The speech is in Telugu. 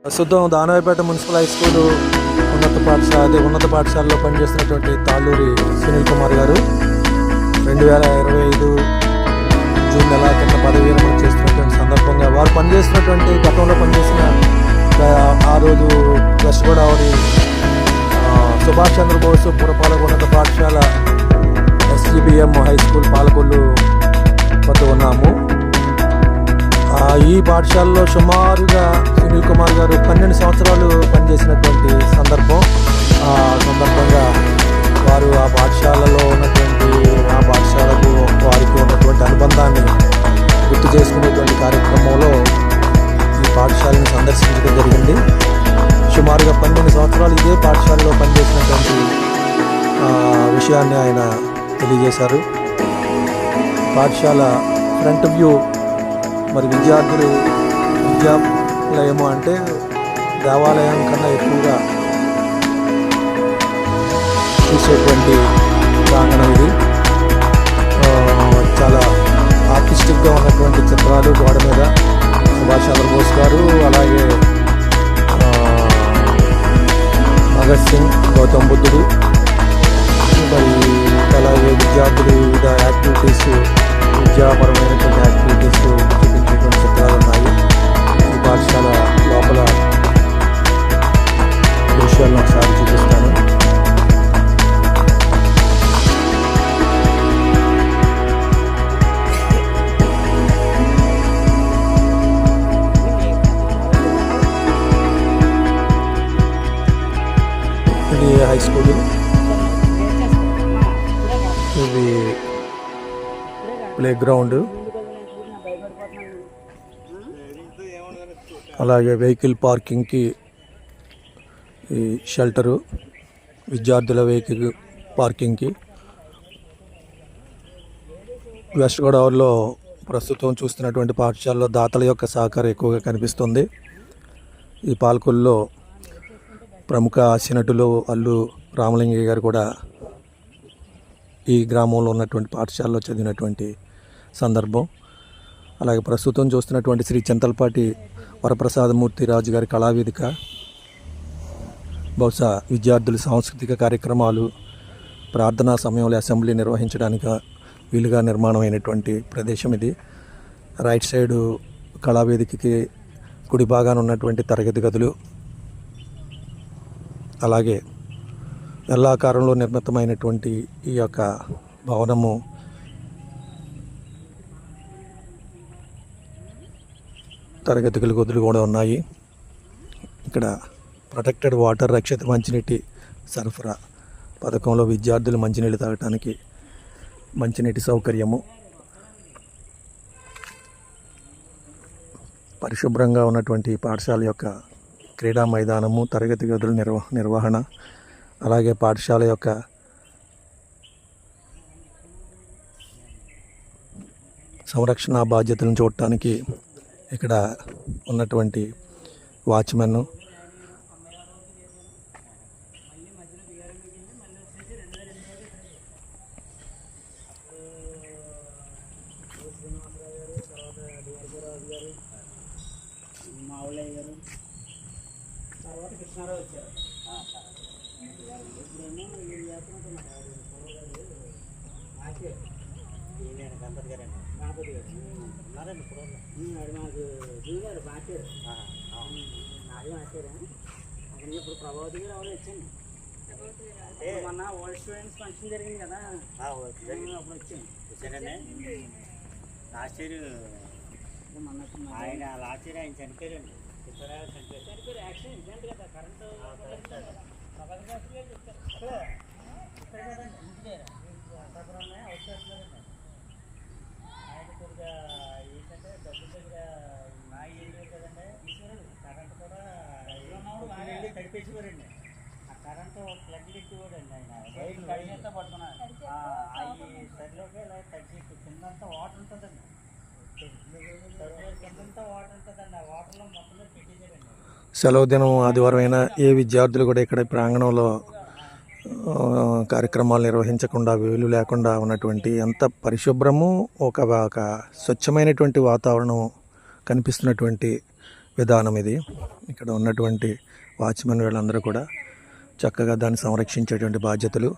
ప్రస్తుతం దానవాయిపేట మున్సిపల్ హై స్కూలు ఉన్నత పాఠశాలలో పనిచేస్తున్నటువంటి తాళ్ళూరి సునీల్ కుమార్ గారు 2025 జూన్ నెల కింద పదవి విరమణ చేస్తున్నటువంటి సందర్భంగా వారు పనిచేస్తున్నటువంటి గతంలో పనిచేసిన ఆ రోజు వెస్ట్ గోదావరి సుభాష్ చంద్రబోస్ పురపాలక ఉన్నత పాఠశాల SGBM హై స్కూల్ పాలకొల్లు వద్ద ఉన్నాము. ఈ పాఠశాలలో సుమారుగా సునీల్ కుమార్ గారు 12 సంవత్సరాలు పనిచేసినటువంటి సందర్భంగా వారు ఆ పాఠశాలలో ఉన్నటువంటి ఆ పాఠశాలకు వారికి ఉన్నటువంటి అనుబంధాన్ని గుర్తు చేసుకునేటువంటి కార్యక్రమంలో ఈ పాఠశాలను సందర్శించడం జరిగింది. సుమారుగా 12 సంవత్సరాలు ఇదే పాఠశాలలో పనిచేసినటువంటి విషయాన్ని ఆయన తెలియజేశారు. పాఠశాల ఫ్రంట్ వ్యూ మరి విద్యాలయము అంటే దేవాలయం కన్నా ఎక్కువగా చూసేటువంటి ప్రాంగణం ఇది. చాలా ఆర్టిస్టిక్గా ఉన్నటువంటి చిత్రాలు గోడ మీద సుభాష్ చంద్రబోస్ గారు, అలాగే భగత్ సింగ్, గౌతమ్ బుద్ధుడు, మరి అలాగే విద్యార్థులు వివిధ యాక్టివిటీస్, విద్యాపరమైనటువంటి యాక్టివిటీస్ చూపించేటువంటి చిత్రాలు ఉన్నాయి. ఈ పాఠశాల లోపల దృశ్యాలను ఒకసారి చూపిస్తాను. ఇది హై స్కూల్, ఇది ప్లే గ్రౌండ్, అలాగే వెహికల్ పార్కింగ్కి ఈ షెల్టరు, విద్యార్థుల వెహికల్ పార్కింగ్కి. వెస్ట్ గోదావరిలో ప్రస్తుతం చూస్తున్నటువంటి పాఠశాలలో దాతల యొక్క సహకారం ఎక్కువగా కనిపిస్తుంది. ఈ పాలకొల్లులో ప్రముఖ నటులు అల్లు రామలింగయ్య గారు కూడా ఈ గ్రామంలో ఉన్నటువంటి పాఠశాలలో చదివినటువంటి సందర్భం. అలాగే ప్రస్తుతం చూస్తున్నటువంటి శ్రీ చింతలపాటి వరప్రసాదమూర్తి రాజు గారి కళావేదిక బహుశా విద్యార్థులు సాంస్కృతిక కార్యక్రమాలు, ప్రార్థనా సమయంలో అసెంబ్లీ నిర్వహించడానికి వీలుగా నిర్మాణమైనటువంటి ప్రదేశం ఇది. రైట్ సైడు కళావేదికకి కుడి భాగాన ఉన్నటువంటి తరగతి గదులు, అలాగే ఎల్లాకారంలో నిర్మితమైనటువంటి ఈ యొక్క భవనము తరగతి గదులు కూడా ఉన్నాయి. ఇక్కడ ప్రొటెక్టెడ్ వాటర్, రక్షిత మంచినీటి సరఫరా పథకంలో విద్యార్థులు మంచినీళ్ళు తాగటానికి మంచినీటి సౌకర్యము, పరిశుభ్రంగా ఉన్నటువంటి పాఠశాల యొక్క క్రీడా మైదానము, తరగతి గదుల నిర్వహణ, అలాగే పాఠశాల యొక్క సంరక్షణ బాధ్యతలను చూడటానికి ఇక్కడ ఉన్నటువంటి వాచ్మెన్, ఇప్పుడు ప్రభావతి గారు ఎవరు వచ్చాను మొన్న ఓల్డ్ స్టూడెంట్స్ ఫంక్షన్ జరిగింది కదా, అప్పుడు వచ్చాను. లాస్ట్ ఇయర్ ఆయన చనిపోయారండి. చనిపోయారు యాక్సిడెంట్ కదా, కరెంటు ఆయన కొద్దిగా ఏంటంటే డబ్బుల దగ్గర నా ఏరియా కదండి, కరెంటు కూడా తడిపేసేవారండి. ఆ కరెంటు ప్లగ్ పెట్టేవాడండి ఆయన, కడిగంతా పడుతున్నారు. అవి సరిలోకి ఇలా తగ్గి కిందంతా వాటర్ ఉంటుందండి, కిందంతా వాటర్ ఉంటుందండి. ఆ వాటర్లో మొత్తం పెట్టేసారండి. సెలవు దినం ఆదివారం అయినా ఏ విద్యార్థులు కూడా ఇక్కడ ప్రాంగణంలో కార్యక్రమాలు నిర్వహించకుండా, వీలు లేకుండా ఉన్నటువంటి ఎంత పరిశుభ్రము, ఒక స్వచ్ఛమైనటువంటి వాతావరణం కనిపిస్తున్నటువంటి విధానం ఇది. ఇక్కడ ఉన్నటువంటి వాచ్మెన్ వీళ్ళందరూ కూడా చక్కగా దాన్ని సంరక్షించేటువంటి బాధ్యతలు